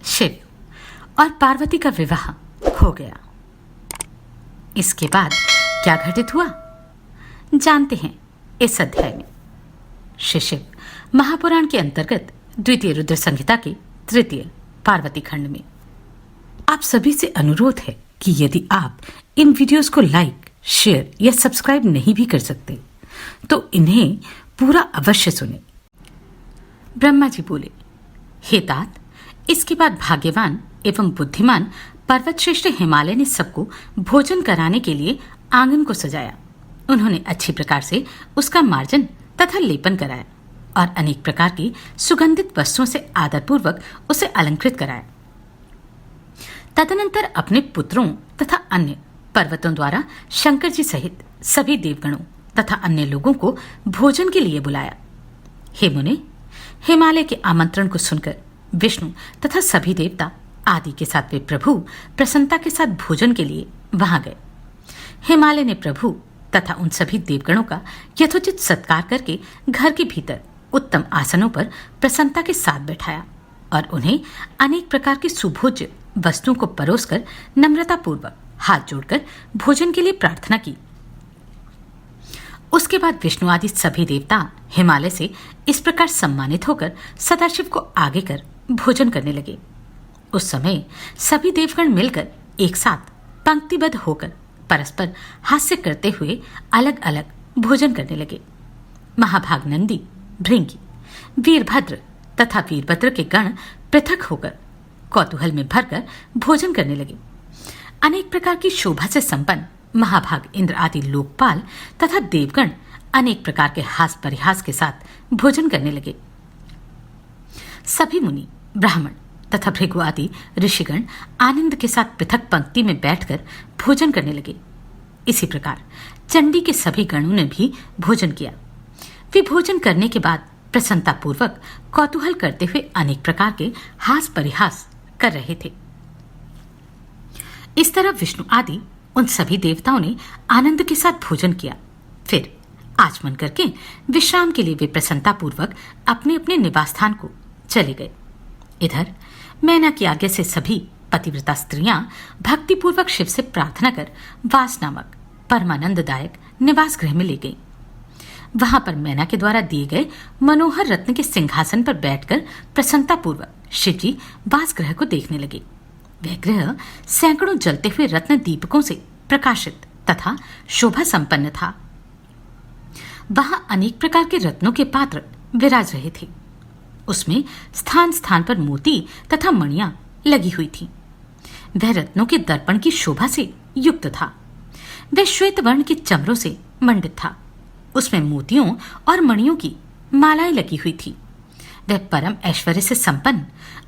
शिव और पार्वती का विवाह हो गया। इसके बाद क्या घटित हुआ जानते हैं इस अध्याय में। श्री शिव महापुराण के अंतर्गत द्वितीय रुद्र संहिता के तृतीय पार्वती खंड में आप सभी से अनुरोध है कि यदि आप इन वीडियोस को लाइक, शेयर या सब्सक्राइब नहीं भी कर सकते तो इन्हें पूरा अवश्य सुने। ब्रह्मा जी बोले, हे तात, इसके बाद भाग्यवान एवं बुद्धिमान पर्वत श्रेष्ठ हिमालय ने सबको भोजन कराने के लिए आंगन को सजाया। उन्होंने अच्छी प्रकार से उसका मार्जन तथा लेपन कराया और अनेक प्रकार की सुगंधित वस्तुओं से आदरपूर्वक उसे अलंकृत कराया। तदनंतर अपने पुत्रों तथा अन्य पर्वतों द्वारा शंकर जी सहित सभी देवगणों तथा अन्य लोगों को भोजन के लिए बुलाया। हे मुने, हिमालय के आमंत्रण को सुनकर विष्णु तथा सभी देवता आदि के साथ वे प्रभु प्रसन्नता के साथ भोजन के लिए वहां गए। हिमालय ने प्रभु तथा उन सभी देवगणों का यथोचित सत्कार करके घर के भीतर उत्तम आसनों पर प्रसन्नता के साथ बैठाया और उन्हें अनेक प्रकार की सुभोज्य वस्तुओं को परोसकर नम्रता पूर्वक हाथ जोड़कर भोजन के लिए प्रार्थना की। उसके बाद विष्णु आदि सभी देवता हिमालय से इस प्रकार सम्मानित होकर सदाशिव को आगे कर भोजन करने लगे। उस समय सभी देवगण मिलकर एक साथ पंक्तिबद्ध होकर परस्पर हास्य करते हुए अलग अलग भोजन करने लगे। महाभाग नंदी, भृंगी, वीरभद्र तथा वीरभद्र के गण पृथक होकर कौतूहल में भरकर भोजन करने लगे। अनेक प्रकार की शोभा से संपन्न महाभाग इंद्र आदि लोकपाल तथा देवगण अनेक प्रकार के हास परिहास के साथ भोजन करने लगे। सभी मुनि, ब्राह्मण तथा भृगु आदि ऋषिगण आनंद के साथ पृथक पंक्ति में बैठकर भोजन करने लगे। इसी प्रकार चंडी के सभी गणों ने भी भोजन किया। वे भोजन करने के बाद प्रसन्नता पूर्वक कौतूहल करते हुए अनेक प्रकार के हास परिहास कर रहे थे। इस तरह विष्णु आदि उन सभी देवताओं ने आनंद के साथ भोजन किया। फिर आचमन करके विश्राम के लिए वे प्रसन्नता पूर्वक अपने अपने निवास स्थान को चले गए। इधर मैना की आज्ञा से सभी पतिव्रता स्त्रियां भक्तिपूर्वक शिव से प्रार्थना कर वास नामक परमानंददायक निवास गृह में ले गईं। वहां पर मैना के द्वारा दिए गए मनोहर रत्न के सिंहासन पर बैठकर प्रसन्नता पूर्वक शिवजी वास गृह को देखने लगे। वह गृह सैकड़ों जलते हुए रत्न दीपकों से प्रकाशित तथा शोभा संपन्न था। वहां अनेक प्रकार के रत्नों के पात्र विराज रहे थे। उसमें स्थान स्थान पर मोती तथा मणियां लगी हुई थीं। वह रत्नों के दर्पण की शोभा से युक्त था। वह श्वेत वर्ण के चमरों से मंडित था। उसमें मोतियों और मणियों की मालाएं लगी हुई थी। वह परम ऐश्वर्य से संपन्न,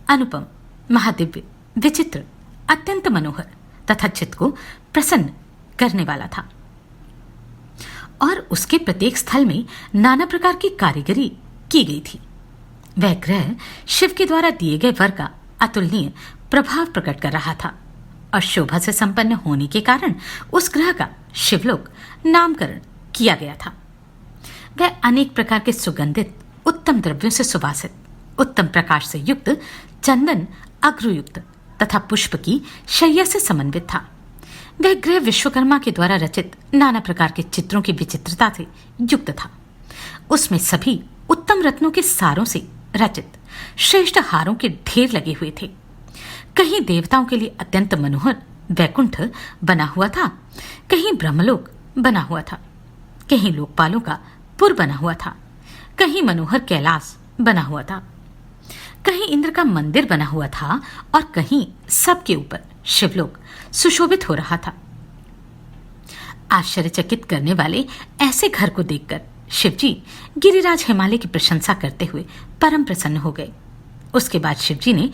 अनुपम, महादिव्य, विचित्र, अत्यंत मनोहर तथा चित्त को प्रसन्न करने वाला था। और उसके प्रत्येक स्थल में नाना प्रकार की कारीगरी की गई थी। वह ग्रह शिव के द्वारा दिए गए वर का अतुलनीय प्रभाव प्रकट कर रहा था और शोभा से संपन्न होने के कारण उस ग्रह का शिवलोक नामकरण किया गया था। वह अनेक प्रकार के सुगंधित उत्तम द्रव्यों से सुवासित, उत्तम प्रकाश से युक्त, चंदन अग्रुयुक्त तथा पुष्प की शैया से समन्वित था। वह गृह विश्वकर्मा के द्वारा रचित नाना प्रकार के चित्रों की विचित्रता से युक्त था। उसमें सभी उत्तम रत्नों के सारों से रचित श्रेष्ठ हारों के ढेर लगे हुए थे। कहीं देवताओं के लिए अत्यंत मनोहर वैकुंठ बना हुआ था, कहीं ब्रह्मलोक बना हुआ था, कहीं लोकपालों का पुर बना हुआ था, कहीं मनोहर कैलाश बना हुआ था, कहीं इंद्र का मंदिर बना हुआ था और कहीं सबके ऊपर शिवलोक सुशोभित हो रहा था। आश्चर्यचकित करने वाले ऐसे घर को देखकर शिवजी गिरिराज हिमालय की प्रशंसा करते हुए परम प्रसन्न हो गए। उसके बाद शिवजी ने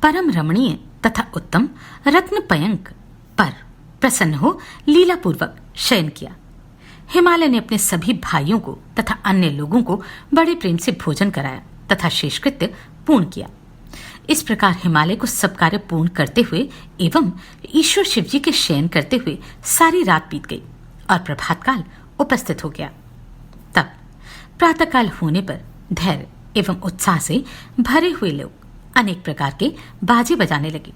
परम रमणीय तथा उत्तम रत्न पयंक पर प्रसन्न हो लीलापूर्वक शयन किया। हिमालय ने अपने सभी भाइयों को तथा अन्य लोगों को बड़े प्रेम से भोजन कराया तथा शेषकृत्य पूर्ण किया। इस प्रकार हिमालय को सब कार्य पूर्ण करते हुए एवं ईश्वर शिवजी के शयन करते हुए सारी रात बीत गई और प्रभातकाल उपस्थित हो गया। तब प्रातःकाल होने पर धैर्य एवं उत्साह से भरे हुए लोग अनेक प्रकार के बाजे बजाने लगे।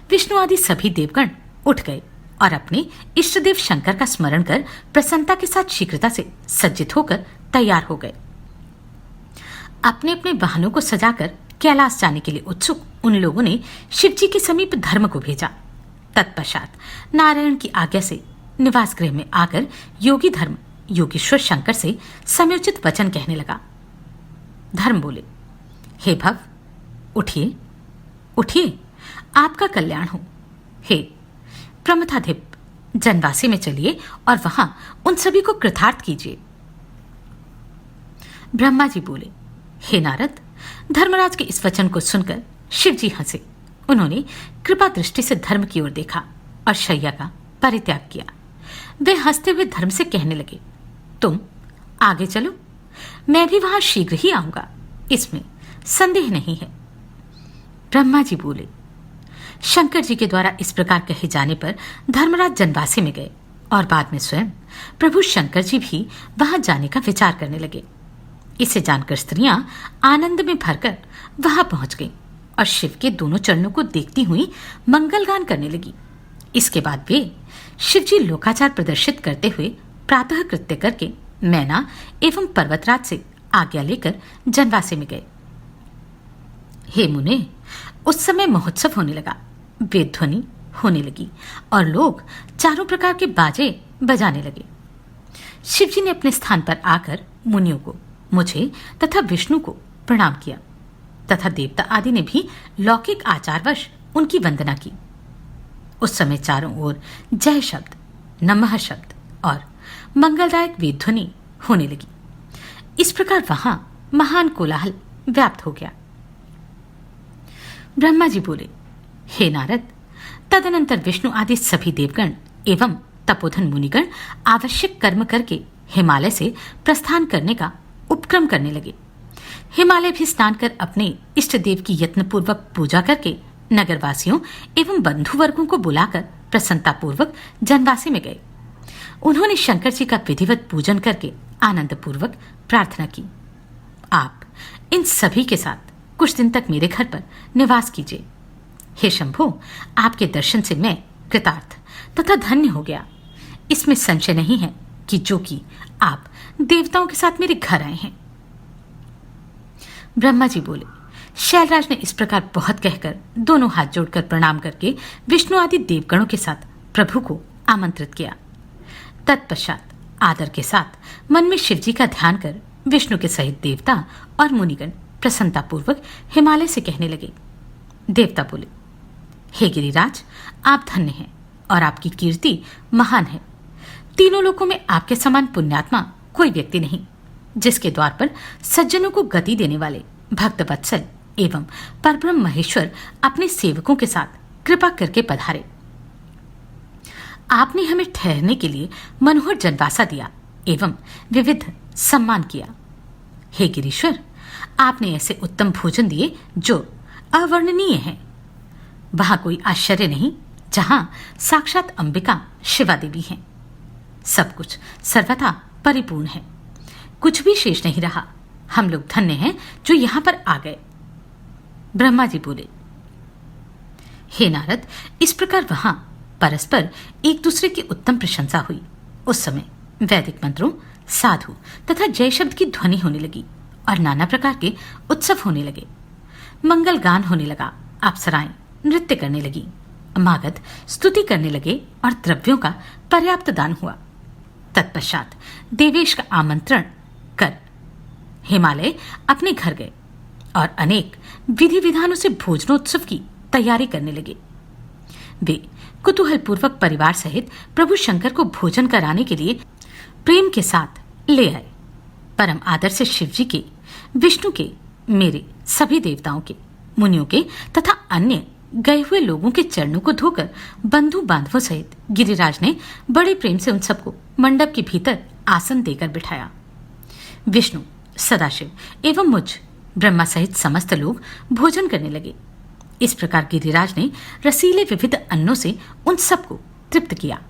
विष्णु आदि सभी देवगण उठ गए और अपने इष्टदेव शंकर का स्मरण कर प्रसन्नता के साथ शीघ्रता से सज्जित होकर तैयार हो गए। अपने अपने वाहनों को सजाकर कैलाश जाने के लिए उत्सुक उन लोगों ने शिव जी के समीप धर्म को भेजा। तत्पश्चात नारायण की आज्ञा से निवास गृह में आकर योगी धर्म योगेश्वर शंकर से समयोचित वचन कहने लगा। धर्म बोले, हे भव, उठिए उठिए, आपका कल्याण हो। हे प्रमथाधिप, जनवासी में चलिए और वहां उन सभी को कृतार्थ कीजिए। ब्रह्मा जी बोले, हे नारद, धर्मराज के इस वचन को सुनकर शिव जी हंसे। उन्होंने कृपा दृष्टि से धर्म की ओर देखा और शैया का परित्याग किया। वे हंसते हुए धर्म से कहने लगे, तुम आगे चलो, मैं भी वहां शीघ्र ही आऊंगा, इसमें संदेह नहीं है। ब्रह्मा जी बोले, शंकर जी के द्वारा इस प्रकार कहे जाने पर धर्मराज जनवासी में गए और बाद में स्वयं प्रभु शंकर जी भी वहां जाने का विचार करने लगे। इसे जानकर स्त्रियां आनंद में भरकर वहां पहुंच गईं और शिव के दोनों चरणों को देखती हुई मंगलगान करने लगी। इसके बाद वे शिव जी लोकाचार प्रदर्शित करते हुए प्रातः कृत्य करके मैना एवं पर्वतराज से आज्ञा लेकर जनवासी में गए। हे मुने, उस समय महोत्सव होने लगा, वेद ध्वनि होने लगी और लोग चारों प्रकार के बाजे बजाने लगे। शिव जी ने अपने स्थान पर आकर मुनियों को, मुझे तथा विष्णु को प्रणाम किया तथा देवता आदि ने भी लौकिक आचारवश उनकी वंदना की। उस समय चारों ओर जय शब्द, नमः शब्द और मंगलदायक वेद ध्वनि होने लगी। इस प्रकार वहां महान कोलाहल व्याप्त हो गया। ब्रह्मा जी बोले, हे नारद, तदनंतर विष्णु आदि सभी देवगण एवं तपोधन मुनिगण आवश्यक कर्म करके हिमालय से प्रस्थान करने का उपक्रम करने लगे। हिमालय भी स्नान कर अपने इष्ट देव की यत्नपूर्वक पूजा करके नगरवासियों एवं बंधु वर्गों को बुलाकर प्रसन्नता पूर्वक जनवासी में गए। उन्होंने शंकर जी का विधिवत पूजन करके आनंद पूर्वक प्रार्थना की, आप इन सभी के साथ कुछ दिन तक मेरे घर पर निवास कीजिए। हे शंभो, आपके दर्शन से मैं कृतार्थ तथा धन्य हो गया। इसमें संशय नहीं है कि जो कि आप देवताओं के साथ मेरे घर आए हैं। ब्रह्मा जी बोले, शैलराज ने इस प्रकार बहुत कहकर दोनों हाथ जोड़कर प्रणाम करके विष्णु आदि देवगणों के साथ प्रभु को आमंत्रित किया। तत्पश्चात आदर के साथ मन में शिवजी का ध्यान कर विष्णु के सहित देवता और मुनिगण प्रसन्नता पूर्वक हिमालय से कहने लगे। देवता बोले, हे गिरिराज, आप धन्य हैं और आपकी कीर्ति महान है। तीनों लोकों में आपके समान पुण्यात्मा कोई व्यक्ति नहीं, जिसके द्वार पर सज्जनों को गति देने वाले भक्त वत्सल एवं परब्रह्म महेश्वर अपने सेवकों के साथ कृपा करके पधारे। आपने हमें ठहरने के लिए मनोहर जनवासा दिया एवं विविध सम्मान किया। हे गिरीश्वर, आपने ऐसे उत्तम भोजन दिए जो अवर्णनीय हैं। वहां कोई आश्चर्य नहीं जहां साक्षात अंबिका शिवा देवी हैं। सब कुछ सर्वथा परिपूर्ण है, कुछ भी शेष नहीं रहा। हम लोग धन्य हैं जो यहां पर आ गए। ब्रह्मा जी बोले, हे नारद, इस प्रकार वहां परस्पर एक दूसरे की उत्तम प्रशंसा हुई। उस समय वैदिक मंत्रों, साधु तथा जय शब्द की ध्वनि होने लगी और नाना प्रकार के उत्सव होने लगे। मंगल गान होने लगा, अप्सराएं नृत्य करने लगी, मागध स्तुति करने लगे और द्रव्यों का पर्याप्त दान हुआ। तत्पश्चात देवेश का आमंत्रण कर हिमालय अपने घर गए और अनेक विधि विधानों से भोजनोत्सव की तैयारी करने लगे। वे कुतूहल पूर्वक परिवार सहित प्रभु शंकर को भोजन कराने के लिए प्रेम के साथ ले आए। परम आदर से शिव जी के, विष्णु के, मेरे सभी देवताओं के, मुनियों के तथा अन्य गए हुए लोगों के चरणों को धोकर बंधु बांधवों सहित गिरिराज ने बड़े प्रेम से उन सबको मंडप के भीतर आसन देकर बिठाया। विष्णु, सदाशिव एवं मुझ ब्रह्मा सहित समस्त लोग भोजन करने लगे। इस प्रकार गिरिराज ने रसीले विविध अन्नों से उन सबको तृप्त किया।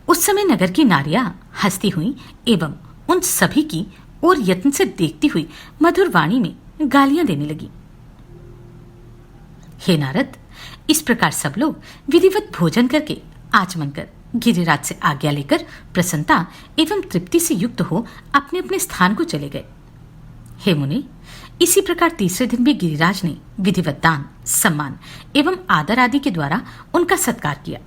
उस समय नगर की नारियां हंसती हुई एवं उन सभी की ओर यत्न से देखती हुई मधुर वाणी में गालियां देने लगी। हे नारद, इस प्रकार सब लोग विधिवत भोजन करके आचमन कर गिरिराज से आज्ञा लेकर प्रसन्नता एवं तृप्ति से युक्त हो अपने अपने स्थान को चले गए। हे मुनि, इसी प्रकार तीसरे दिन भी गिरिराज ने विधिवत दान, सम्मान एवं आदर आदि के द्वारा उनका सत्कार किया।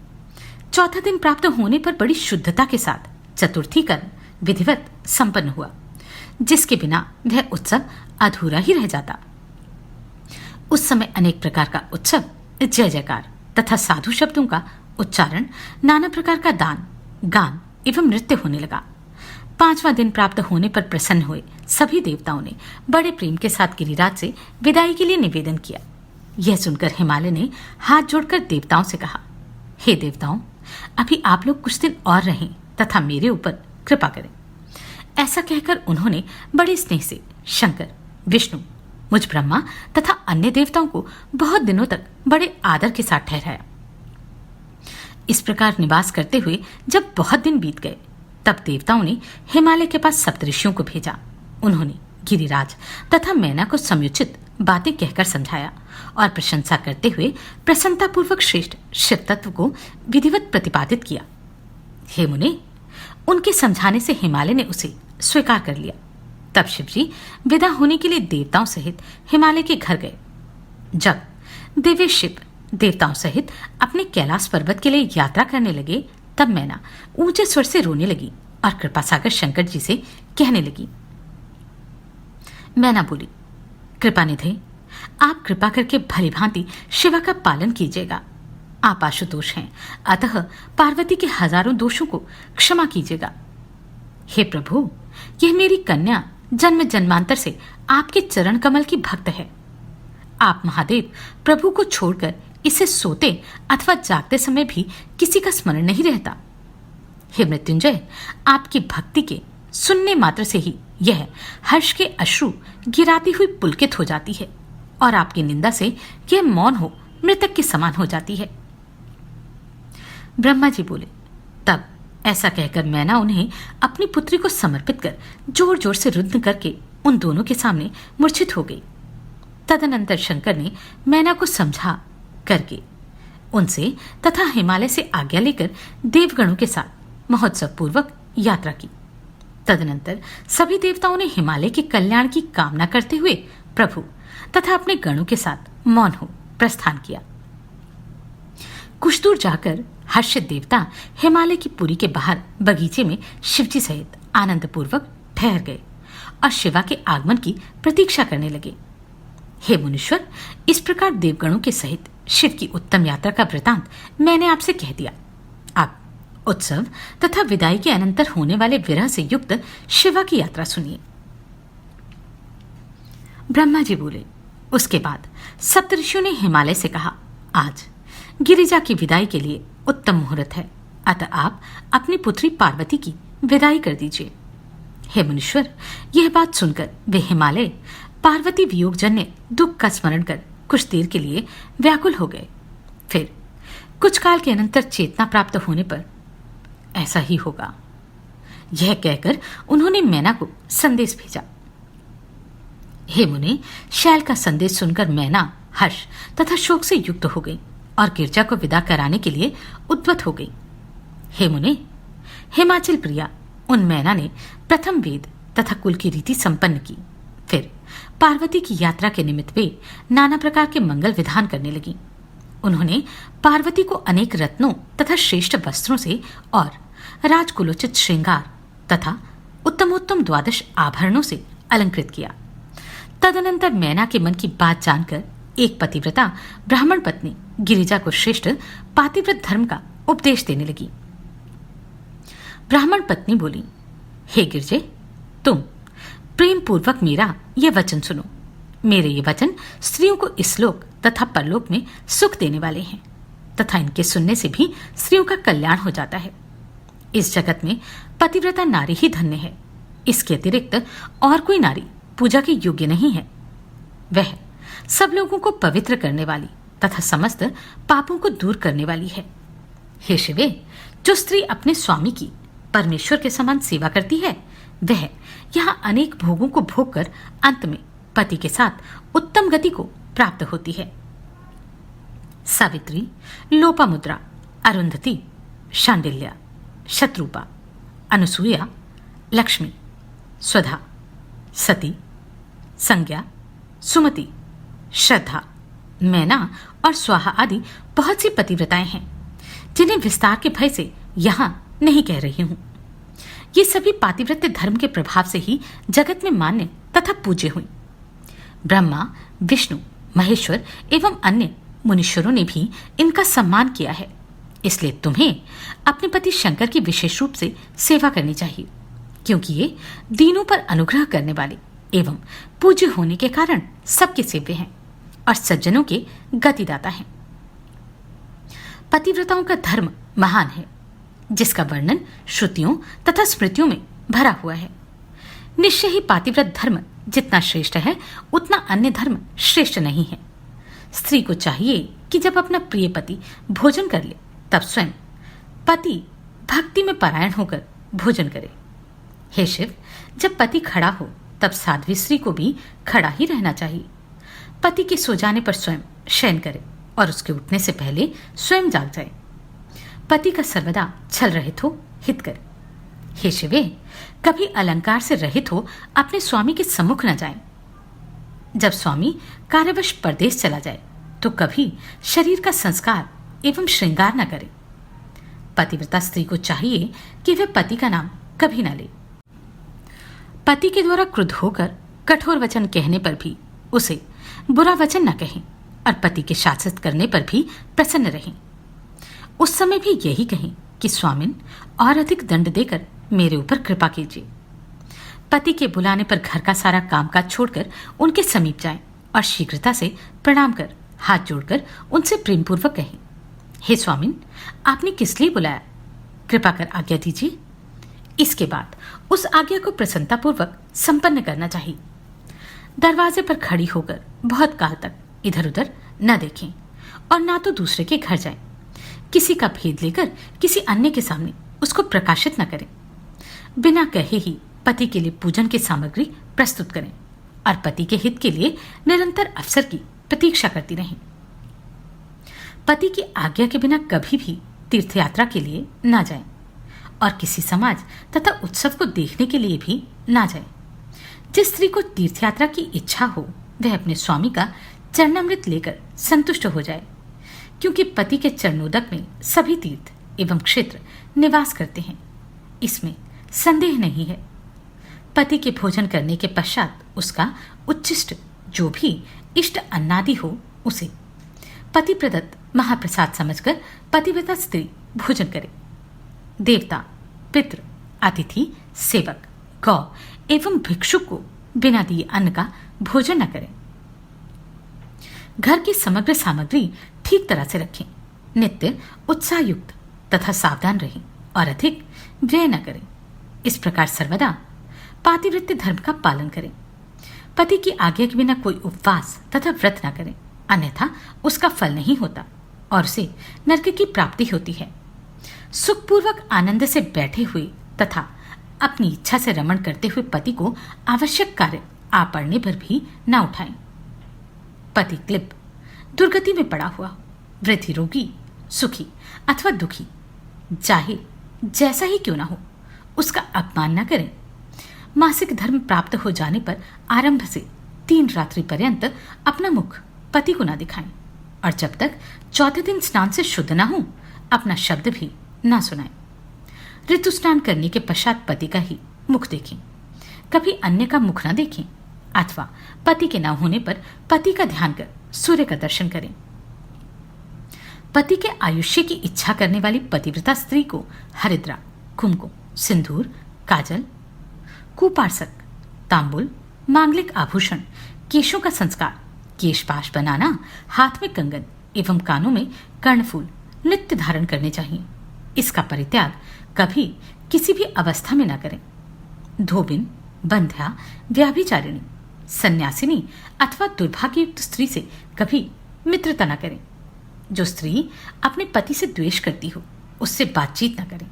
चौथा दिन प्राप्त होने पर बड़ी शुद्धता के साथ चतुर्थी कर्म विधिवत संपन्न हुआ, जिसके बिना वह उत्सव अधूरा ही रह जाता। उस समय अनेक प्रकार का उत्सव, जय जयकार तथा साधु शब्दों का उच्चारण, नाना प्रकार का दान, गान एवं नृत्य होने लगा। पांचवा दिन प्राप्त होने पर प्रसन्न हुए सभी देवताओं ने बड़े प्रेम के साथ गिरिराज से विदाई के लिए निवेदन किया। यह सुनकर हिमालय ने हाथ जोड़कर देवताओं से कहा, हे देवताओं, अभी आप लोग कुछ दिन और रहें तथा मेरे ऊपर कृपा करें। ऐसा कहकर उन्होंने बड़े स्नेह से शंकर, विष्णु, मुझ ब्रह्मा तथा अन्य देवताओं को बहुत दिनों तक बड़े आदर के साथ ठहराया। इस प्रकार निवास करते हुए जब बहुत दिन बीत गए, तब देवताओं ने हिमालय के पास सप्तऋषियों को भेजा। उन्होंने गिरिराज तथा मैना को समुचित बातें कहकर समझाया और प्रशंसा करते हुए प्रसन्नतापूर्वक श्रेष्ठ शिव तत्व को विधिवत प्रतिपादित किया। हे मुने, उनके समझाने से हिमालय ने उसे स्वीकार कर लिया। तब शिवजी विदा होने के लिए देवताओं सहित हिमालय के घर गए। जब दिव्य शिव देवताओं सहित अपने कैलाश पर्वत के लिए यात्रा करने लगे, तब मैना ऊंचे स्वर से रोने लगी और कृपा सागर शंकर जी से कहने लगी। मैना बोली, कृपानिधे, आप कृपा करके भली भांति शिवा का पालन कीजिएगा। आप आशुतोष हैं, अतः पार्वती के हजारों दोषों को क्षमा कीजिएगा। हे प्रभु, यह मेरी कन्या जन्म जन्मांतर से आपके चरण कमल की भक्त है। आप महादेव प्रभु को छोड़कर इसे सोते अथवा जागते समय भी किसी का स्मरण नहीं रहता। हे मृत्युंजय, आपकी भक्ति के सुनने मात्र से ही यह हर्ष के अश्रु गिराती हुई पुलकित हो जाती है और आपकी निंदा से यह मौन हो मृतक के समान हो जाती है। ब्रह्मा जी बोले। तब ऐसा कहकर मैना उन्हें अपनी पुत्री को समर्पित कर जोर जोर से रुदन करके उन दोनों के सामने मूर्छित हो गई। तदनंतर शंकर ने मैना को समझा करके उनसे तथा हिमालय से आज्ञा लेकर देवगणों के साथ महोत्सव पूर्वक यात्रा की। तदनंतर सभी देवताओं ने हिमालय के कल्याण की कामना करते हुए प्रभु तथा अपने गणों के साथ मौन हो प्रस्थान किया। कुछ दूर जाकर हर्षित देवता हिमालय की पुरी के बाहर बगीचे में शिवजी सहित आनंद पूर्वक ठहर गए और शिवा के आगमन की प्रतीक्षा करने लगे। हे मुनीश्वर, इस प्रकार देवगणों के सहित शिव की उत्तम यात्रा का वृतांत मैंने आपसे कह दिया। आप उत्सव तथा विदाई के अनंतर होने वाले विरह से युक्त शिवा की यात्रा सुनिए। ब्रह्मा जी बोले। उसके बाद सप्तऋषियों ने हिमालय से कहा, आज गिरिजा की विदाई के लिए उत्तम मुहूर्त है, अतः आप अपनी पुत्री पार्वती की विदाई कर दीजिए। हे मुनीश्वर, यह बात सुनकर वे हिमालय पार्वती वियोगजन्य दुख का स्मरण कर कुछ देर के लिए व्याकुल हो गए। फिर कुछ काल के अनंतर चेतना प्राप्त होने पर ऐसा ही होगा, यह कहकर उन्होंने मैना को संदेश भेजा। हे मुने, शैल का संदेश सुनकर मैना हर्ष तथा शोक से युक्त हो गई और गिरजा को विदा कराने के लिए उद्वत हो गई। हे मुने, हिमाचल प्रिया उन मैना ने प्रथम वेद तथा कुल की रीति संपन्न की। फिर पार्वती की यात्रा के निमित्त वे नाना प्रकार के मंगल विधान करने लगी। उन्होंने पार्वती को अनेक रत्नों तथा श्रेष्ठ वस्त्रों से और राजकुलोचित श्रृंगार तथा उत्तमोत्तम 12 आभरणों से अलंकृत किया। तदनंतर मैना के मन की बात जानकर एक पतिव्रता ब्राह्मण पत्नी गिरिजा को श्रेष्ठ पातिव्रत धर्म का उपदेश देने लगी। ब्राह्मण पत्नी बोली, हे गिरजे, तुम प्रेम पूर्वक मेरा यह वचन सुनो। मेरे ये वचन स्त्रियों को इस लोक तथा परलोक में सुख देने वाले हैं तथा इनके सुनने से भी स्त्रियों का कल्याण हो जाता है। इस जगत में पतिव्रता नारी ही धन्य है। इसके अतिरिक्त और कोई नारी पूजा के योग्य नहीं है। वह सब लोगों को पवित्र करने वाली तथा समस्त पापों को दूर करने वाली है। हे शिवे, जो स्त्री अपने स्वामी की परमेश्वर के समान सेवा करती है, वह यहाँ अनेक भोगों को भोग कर अंत में पति के साथ उत्तम गति को प्राप्त होती है। सावित्री, लोपामुद्रा, अरुंधति, शांडिल्या, शत्रुपा, अनुसूया, लक्ष्मी, स्वधा, सती, संज्ञा, सुमति, श्रद्धा, मैना और स्वाहा आदि बहुत सी पतिव्रताएं हैं जिन्हें विस्तार के भय से यहां नहीं कह रही हूं। ये सभी पातिव्रत्य धर्म के प्रभाव से ही जगत में मान्य तथा पूज्य हुई। ब्रह्मा, विष्णु, महेश्वर एवं अन्य मुनीश्वरों ने भी इनका सम्मान किया है। इसलिए तुम्हें अपने पति शंकर की विशेष रूप से सेवा करनी चाहिए, क्योंकि ये दीनों पर अनुग्रह करने वाले एवं पूज्य होने के कारण सबके सेव्य हैं और सज्जनों के गतिदाता हैं। पतिव्रताओं का धर्म महान है, जिसका वर्णन श्रुतियों तथा स्मृतियों में भरा हुआ है। निश्चय ही पातिव्रत धर्म जितना श्रेष्ठ है, उतना अन्य धर्म श्रेष्ठ नहीं है। स्त्री को चाहिए कि जब अपना प्रिय पति भोजन कर ले, तब स्वयं पति भक्ति में परायण होकर भोजन करे। हे शिव, जब पति खड़ा हो तब साध्वी स्त्री को भी खड़ा ही रहना चाहिए। पति के सो जाने पर स्वयं शयन करे और उसके उठने से पहले स्वयं जाग जाए। पति का सर्वदा छल रहित हो, हित करे। हे शिवे, कभी अलंकार से रहित हो अपने स्वामी के सम्मुख न जाए। जब स्वामी कार्यवश परदेश चला जाए तो कभी शरीर का संस्कार एवं श्रृंगार न करे। पतिव्रता स्त्री को चाहिए कि वह पति का नाम कभी न ले। पति के द्वारा क्रुद्ध होकर कठोर वचन कहने पर भी उसे बुरा वचन न कहें और पति के शासित करने पर भी प्रसन्न रहें। उस समय भी यही कहें कि स्वामिन, और अधिक दंड देकर मेरे ऊपर कृपा कीजिए। पति के बुलाने पर घर का सारा कामकाज छोड़कर उनके समीप जाएं और शीघ्रता से प्रणाम कर हाथ जोड़कर उनसे प्रेमपूर्वक कहें, हे स्वामिन, आपने किस लिए बुलाया? कृपा कर आज्ञा दीजिए। इसके बाद उस आज्ञा को प्रसन्नतापूर्वक संपन्न करना चाहिए। दरवाजे पर खड़ी होकर बहुत काल तक इधर उधर न देखें और ना तो दूसरे के घर जाएं। किसी का भेद लेकर किसी अन्य के सामने उसको प्रकाशित न करें। बिना कहे ही पति के लिए पूजन की सामग्री प्रस्तुत करें और पति के हित के लिए निरंतर अवसर की प्रतीक्षा करती रहें। पति की आज्ञा के बिना कभी भी तीर्थ यात्रा के लिए ना जाएं और किसी समाज तथा उत्सव को देखने के लिए भी ना जाएं। जिस स्त्री को तीर्थ यात्रा की इच्छा हो, वह अपने स्वामी का चरणामृत लेकर संतुष्ट हो जाए, क्योंकि पति के चरणोदक में सभी तीर्थ एवं क्षेत्र निवास करते हैं, इसमें संदेह नहीं है। पति के भोजन करने के पश्चात उसका उच्छिष्ट जो भी इष्ट अन्नादि हो, उसे पति प्रदत्त महाप्रसाद समझकर पतिव्रता स्त्री भोजन करे। देवता, पितृ, अतिथि, सेवक, गौ एवं भिक्षुक को बिना दिए अन्न का भोजन न करें। घर की समग्र सामग्री ठीक तरह से रखें। नित्य उत्साहयुक्त तथा सावधान रहें और अधिक व्यय न करें। इस प्रकार सर्वदा पातिव्रत्य धर्म का पालन करें। पति की आज्ञा के बिना कोई उपवास तथा व्रत न करें, अन्यथा उसका फल नहीं होता और उसे नरक की प्राप्ति होती है। सुखपूर्वक आनंद से बैठे हुए तथा अपनी इच्छा से रमण करते हुए पति को आवश्यक कार्य आ पड़ने पर भी न उठाएं। पति क्लिप, दुर्गति में पड़ा हुआ, वृद्धि, रोगी, सुखी अथवा दुखी, चाहे जैसा ही क्यों ना हो, उसका अपमान न करें। मासिक धर्म प्राप्त हो जाने पर आरंभ से 3 रात्रि पर्यंत अपना मुख पति को न दिखाएं और जब तक चौथे दिन स्नान से शुद्ध न हो, अपना शब्द भी न सुनाएं। ऋतु स्नान करने के पश्चात पति का ही मुख देखें, कभी अन्य का मुख न देखें, अथवा पति के न होने पर पति का ध्यान कर सूर्य का दर्शन करें। पति के आयुष्य की इच्छा करने वाली पतिव्रता स्त्री को हरिद्रा, कुमकुम, सिंदूर, काजल, कुपार्सक, तांबुल, मांगलिक आभूषण, केशों का संस्कार, केशपाश बनाना, हाथ में कंगन एवं कानों में कर्णफूल नित्य धारण करने चाहिए। इसका परित्याग कभी किसी भी अवस्था में न करें। धोबिन, बंध्या, व्याभिचारिणी, सन्यासिनी अथवा दुर्भाग्ययुक्त स्त्री से कभी मित्रता न करें। जो स्त्री अपने पति से द्वेष करती हो, उससे बातचीत न करें।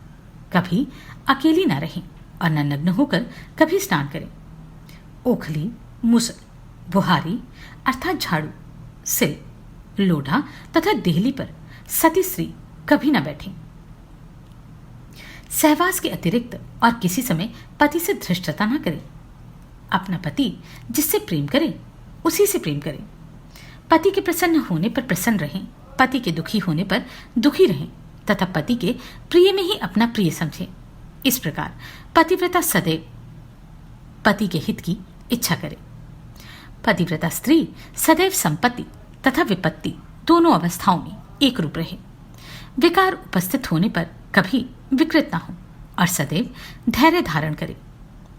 कभी अकेली न रहें और न नग्न होकर कभी स्नान करें। ओखली, मुसल, बुहारी अर्थात झाड़ू, सिल, लोढ़ा तथा देहली पर सती स्त्री कभी न बैठे। सहवास के अतिरिक्त और किसी समय पति से धृष्टता न करे। अपना पति जिससे प्रेम करे उसी से प्रेम करे। पति के प्रसन्न होने पर प्रसन्न रहें, पति के दुखी होने पर दुखी रहें तथा पति के प्रिय में ही अपना प्रिय समझें। इस प्रकार पतिव्रता सदैव पति के हित की इच्छा करे। पतिव्रता स्त्री सदैव संपत्ति तथा विपत्ति दोनों अवस्थाओं में एक रूप रहे। विकार उपस्थित होने पर कभी विकृत न हो और सदैव धैर्य धारण करे।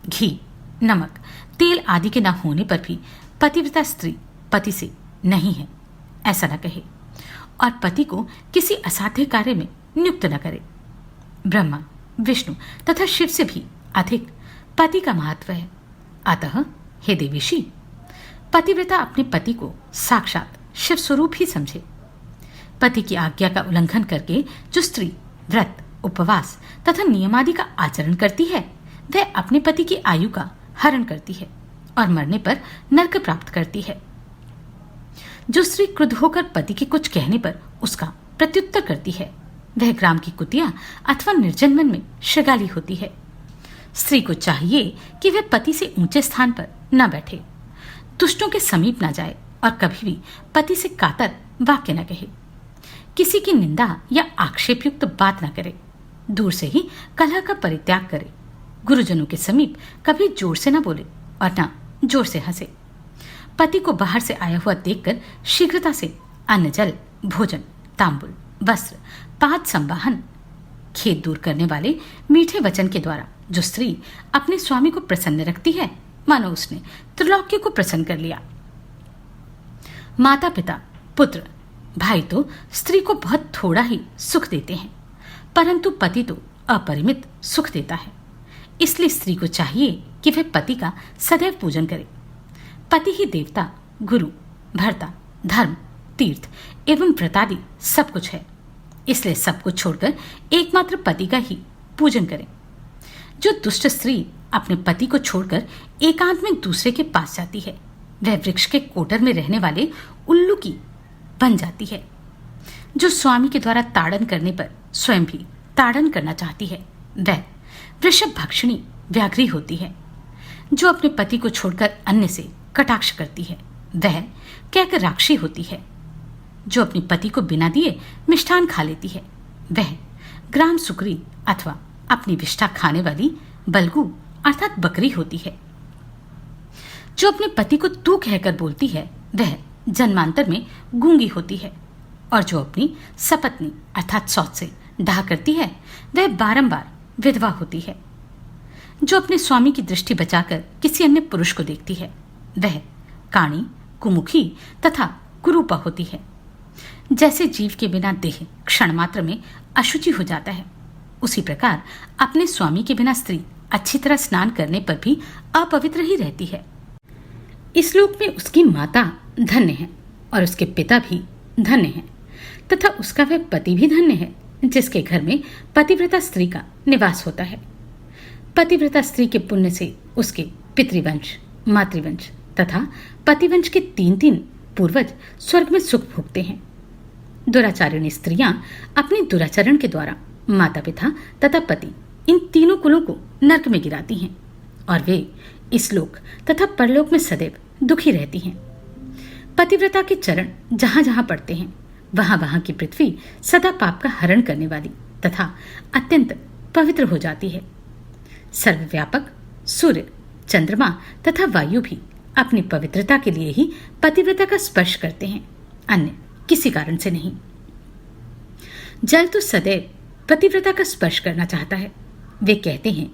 घी, नमक, तेल आदि के न होने पर भी पतिव्रता स्त्री पति से नहीं है ऐसा न कहे और पति को किसी असाध्य कार्य में नियुक्त न करे। ब्रह्मा, विष्णु तथा शिव से भी अधिक पति का महत्व है। अतः हे देवीशी, पतिव्रता अपने पति को साक्षात शिव स्वरूप ही समझे। पति की आज्ञा का उल्लंघन करके जो स्त्री व्रत, उपवास तथा नियमादि का आचरण करती है वह अपने पति की आयु का हरण करती है और मरने पर नरक प्राप्त करती है। जो स्त्री क्रुद्ध होकर पति के कुछ कहने पर उसका प्रत्युत्तर करती है वह ग्राम की कुतिया अथवा निर्जन वन में शृगाली होती है। स्त्री को चाहिए कि वह पति से ऊंचे स्थान पर न बैठे, दुष्टों के समीप न जाए और कभी भी पति से कातर वाक्य न कहे, किसी की निंदा या आक्षेपयुक्त बात न करे, दूर से ही कलह का परित्याग करे, गुरुजनों के समीप कभी जोर से न बोले और न जोर से हंसे। पति को बाहर से आया हुआ देखकर शीघ्रता से अन्न, जल, भोजन, तांबुल, वस्त्र, पाद संवाहन, खेद दूर करने वाले मीठे वचन के द्वारा जो स्त्री अपने स्वामी को प्रसन्न रखती है मानो उसने त्रिलोक्य को प्रसन्न कर लिया। माता पिता, पुत्र, भाई तो स्त्री को बहुत थोड़ा ही सुख देते हैं, परंतु पति तो अपरिमित सुख देता है। इसलिए स्त्री को चाहिए कि वह पति का सदैव पूजन करे। पति ही देवता, गुरु, भर्ता, धर्म, तीर्थ एवं व्रतादि सब कुछ है। इसलिए सब कुछ छोड़कर एकमात्र पति का ही पूजन करें। जो दुष्ट स्त्री अपने पति को छोड़कर एकांत में दूसरे के पास जाती है वह वृक्ष के कोटर में रहने वाले उल्लू की बन जाती है। जो स्वामी के द्वारा ताड़न करने पर स्वयं भी ताड़न करना चाहती है वह वृषभ भक्षिणी व्याघ्री होती है। जो अपने पति को छोड़कर अन्य से कटाक्ष करती है वह कैक राक्षी होती है। जो अपने पति को बिना दिए मिष्ठान खा लेती है वह ग्राम सुकरी अथवा अपनी विष्ठा खाने वाली बलगू अर्थात बकरी होती है। जो अपने पति को तू कहकर बोलती है वह जन्मांतर में गूंगी होती है और जो अपनी सपत्नी अर्थात सौत से डाह करती है वह बारंबार विधवा होती है। जो अपने स्वामी की दृष्टि बचाकर किसी अन्य पुरुष को देखती है वह काणी, कुमुखी तथा कुरूपा होती है। जैसे जीव के बिना देह क्षण मात्र में अशुचि हो जाता है उसी प्रकार अपने स्वामी के बिना स्त्री अच्छी तरह स्नान करने पर भी अपवित्र ही रहती है। इस लोक में उसकी माता धन्य है और उसके पिता भी धन्य है तथा उसका वह पति भी धन्य है जिसके घर में पतिव्रता स्त्री का निवास होता है। पतिव्रता स्त्री के पुण्य से उसके पितृवंश, मातृवंश तथा पतिवंश के 3-3 पूर्वज स्वर्ग में सुख भोगते हैं। दुराचारिणी स्त्रियां अपने दुराचरण के द्वारा माता पिता तथा पति इन तीनों कुलों को नरक में गिराती हैं और वे इस लोक तथा परलोक में सदैव दुखी रहती हैं। पतिव्रता के चरण जहां जहां पड़ते हैं वहां वहां की पृथ्वी सदा पाप का हरण करने वाली तथा अत्यंत पवित्र हो जाती है। सर्वव्यापक सूर्य, चंद्रमा तथा वायु भी अपनी पवित्रता के लिए ही पतिव्रता का स्पर्श करते हैं, अन्य किसी कारण से नहीं। जल तो सदैव पतिव्रता का स्पर्श करना चाहता है। वे कहते हैं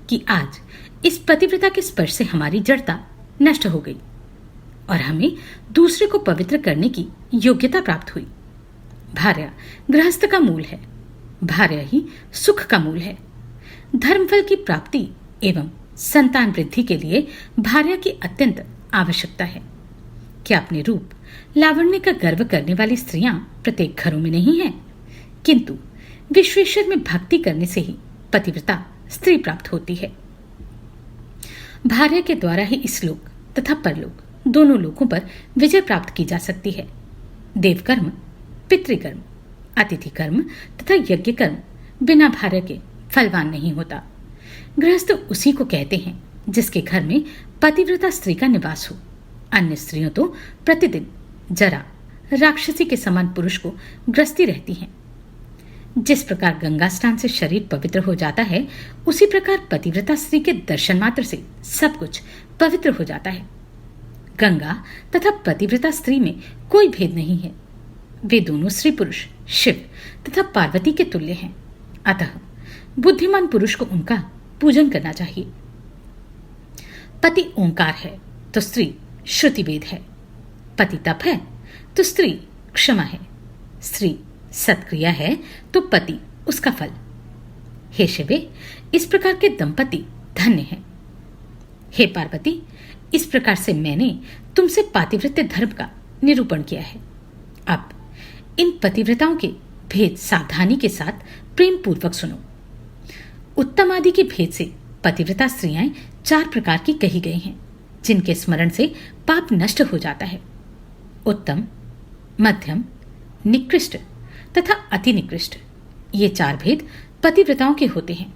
कि आज इस पतिव्रता के स्पर्श से हमारी जड़ता नष्ट हो गई और हमें दूसरे को पवित्र करने की योग्यता प्राप्त हुई। भार्या गृहस्थ का मूल है, भार्या ही सुख का मूल है। धर्मफल की प्राप्ति एवं संतान वृद्धि के लिए भार्या की अत्यंत आवश्यकता है। क्या अपने रूप, लावण्य का गर्व करने वाली स्त्रियां प्रत्येक घरों में नहीं है, किंतु विश्वेश्वर में भक्ति करने से ही पतिव्रता स्त्री प्राप्त होती है। भार्या के द्वारा ही इस लोक तथा परलोक दोनों लोकों पर विजय प्राप्त की जा सकती है। देवकर्म, पितृकर्म, अतिथि कर्म तथा यज्ञ कर्म बिना भार्य के फलवान नहीं होता। गृहस्थ उसी को कहते हैं जिसके घर में पतिव्रता स्त्री का निवास हो। अन्य स्त्रियों तो प्रतिदिन जरा राक्षसी के समान पुरुष को ग्रसती रहती हैं। जिस प्रकार गंगा स्नान से शरीर पवित्र हो जाता है, उसी प्रकार पतिव्रता स्त्री के दर्शन मात्र से सब कुछ पवित्र हो जाता है। गंगा तथा पतिव्रता स्त्री में कोई भेद नहीं है। वे दोनों स्त्री पुरुष शिव तथा पार्वती के तुल्य हैं। अतः बुद्धिमान पुरुष को उनका पूजन करना चाहिए। पति ओंकार है तो स्त्री श्रुति वेद है। पति तप है तो स्त्री क्षमा है। स्त्री सत्क्रिया है तो पति उसका फल। हे शिवे, इस प्रकार के दंपति धन्य हैं। हे पार्वती, इस प्रकार से मैंने तुमसे पातिव्रत्य धर्म का निरूपण किया है। अब इन पतिव्रताओं के भेद सावधानी के साथ प्रेम पूर्वक सुनो। उत्तम आदि के भेद से पतिव्रता स्त्रियां 4 प्रकार की कही गई हैं, जिनके स्मरण से पाप नष्ट हो जाता है। उत्तम, मध्यम, निकृष्ट तथा अति निकृष्ट, ये 4 भेद पतिव्रताओं के होते हैं।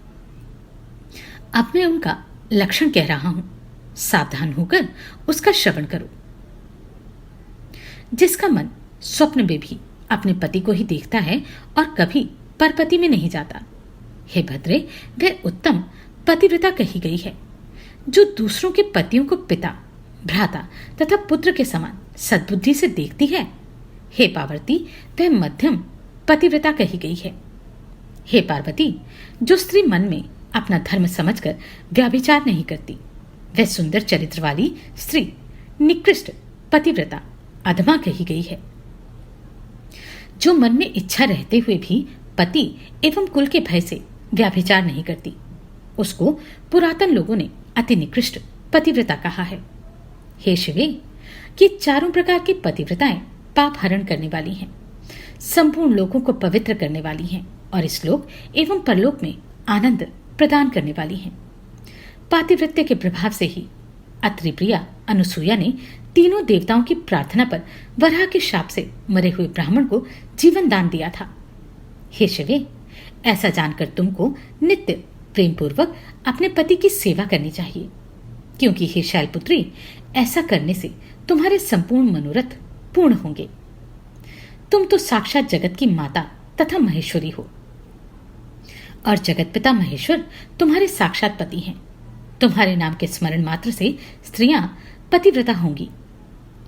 अब मैं उनका लक्षण कह रहा हूं, सावधान होकर उसका श्रवण करो। जिसका मन स्वप्न में भी अपने पति को ही देखता है और कभी परपति में नहीं जाता, हे भद्रे, वह उत्तम पतिव्रता कही गई है। जो दूसरों के पतियों को पिता, भ्राता तथा पुत्र के समान सद्बुद्धि से देखती है, हे पार्वती, वह मध्यम पतिव्रता कही गई है। हे पार्वती, जो स्त्री मन में अपना धर्म समझकर व्याभिचार नहीं करती, वह सुंदर चरित्र वाली स्त्री निकृष्ट पतिव्रता अधमा कही गई है। जो मन में इच्छा रहते हुए भी पति एवं कुल के भय से व्याभिचार नहीं करती, उसको पुरातन लोगों ने अति निकृष्ट पतिव्रता कहा है। हे शिवे, ये 4 प्रकार की पतिव्रताएं पाप हरण करने वाली हैं, संपूर्ण लोगों को पवित्र करने वाली हैं और इस लोक एवं परलोक में आनंद प्रदान करने वाली हैं। पातिव्रत्य के प्रभाव से ही अत्रि प्रिया अनुसूया ने तीनों देवताओं की प्रार्थना पर वराह के शाप से मरे हुए ब्राह्मण को जीवन दान दिया था। हे शिवे, ऐसा जानकर तुमको नित्य प्रेम पूर्वक अपने पति की सेवा करनी चाहिए, क्योंकि हे शैलपुत्री, ऐसा करने से तुम्हारे संपूर्ण मनोरथ पूर्ण होंगे। तुम तो साक्षात जगत की माता तथा महेश्वरी हो और जगत पिता महेश्वर तुम्हारे साक्षात पति हैं। तुम्हारे नाम के स्मरण मात्र से स्त्रियां पतिव्रता होंगी।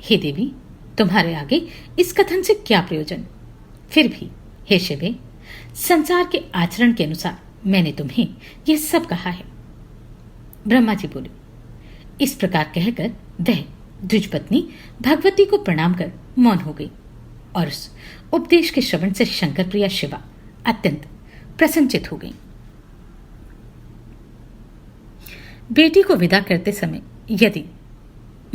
हे देवी, तुम्हारे आगे इस कथन से क्या प्रयोजन? फिर भी हे शिवे, संसार के आचरण के अनुसार मैंने तुम्हें यह सब कहा है। ब्रह्मा जी बोले। इस प्रकार कहकर वह द्विजपत्नी भगवती को प्रणाम कर मौन हो गई और उस उपदेश के श्रवण से शंकर प्रिया शिवा अत्यंत प्रसन्नचित हो गई। बेटी को विदा करते समय यदि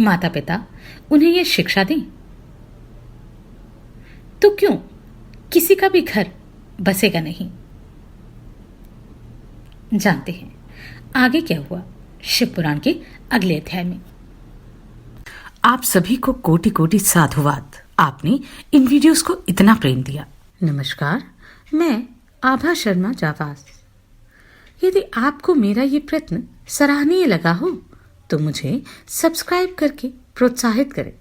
माता पिता उन्हें यह शिक्षा दें तो क्यों किसी का भी घर बसेगा नहीं। जानते हैं आगे क्या हुआ शिव पुराण के अगले अध्याय में। आप सभी को कोटि कोटि साधुवाद। आपने इन वीडियोस को इतना प्रेम दिया। नमस्कार, मैं आभा शर्मा जावास। यदि आपको मेरा ये प्रयत्न सराहनीय लगा हो तो मुझे सब्सक्राइब करके प्रोत्साहित करें।